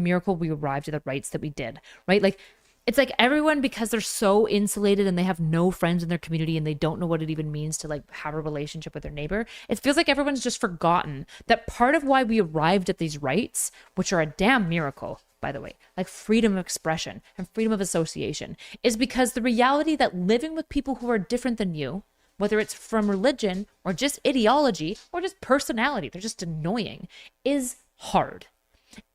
miracle we arrived at the rights that we did, right? Like, it's like everyone, because they're so insulated and they have no friends in their community and they don't know what it even means to like have a relationship with their neighbor, it feels like everyone's just forgotten that part of why we arrived at these rights, which are a damn miracle, by the way, like freedom of expression and freedom of association, is because the reality that living with people who are different than you, whether it's from religion or just ideology or just personality, they're just annoying, is hard.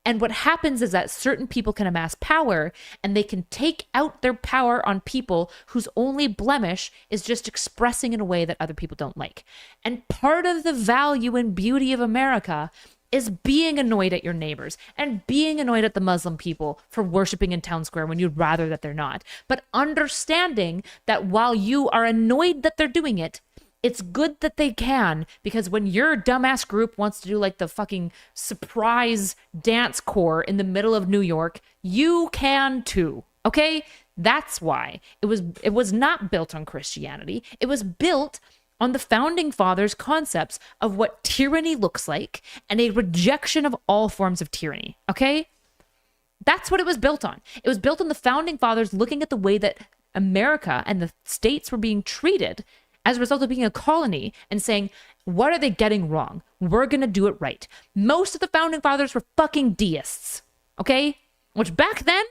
And what happens is that certain people can amass power and they can take out their power on people whose only blemish is just expressing in a way that other people don't like. And part of the value and beauty of America is being annoyed at your neighbors and being annoyed at the Muslim people for worshiping in town square when you'd rather that they're not. But understanding that while you are annoyed that they're doing it, it's good that they can, because when your dumbass group wants to do like the fucking surprise dance corps in the middle of New York, you can too. Okay? That's why it was not built on Christianity. It was built on the founding fathers' concepts of what tyranny looks like and a rejection of all forms of tyranny. Okay? That's what it was built on. It was built on the founding fathers looking at the way that America and the states were being treated as a result of being a colony and saying, what are they getting wrong? We're going to do it right. Most of the founding fathers were fucking deists, okay? Which back then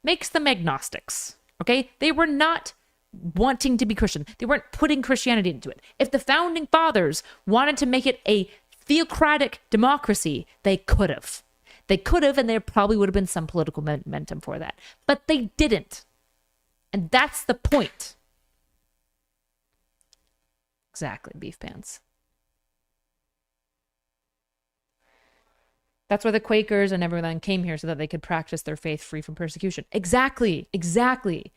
makes them agnostics, okay? They were not wanting to be Christian. They weren't putting Christianity into it. If the founding fathers wanted to make it a theocratic democracy, they could have. They could have, and there probably would have been some political momentum for that. But they didn't. And that's the point. Exactly, beef pants. That's why the Quakers and everyone came here, so that they could practice their faith free from persecution. Exactly, exactly.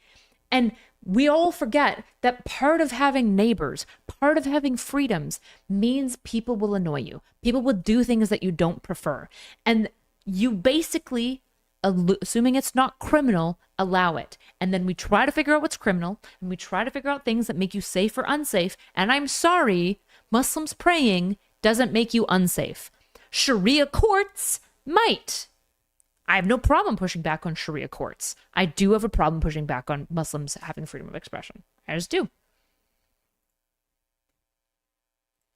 And we all forget that part of having neighbors, part of having freedoms, means people will annoy you. People will do things that you don't prefer. And you basically, assuming it's not criminal, allow it. And then we try to figure out what's criminal, and we try to figure out things that make you safe or unsafe. And I'm sorry, Muslims praying doesn't make you unsafe. Sharia courts might. I have no problem pushing back on Sharia courts. I do have a problem pushing back on Muslims having freedom of expression. I just do.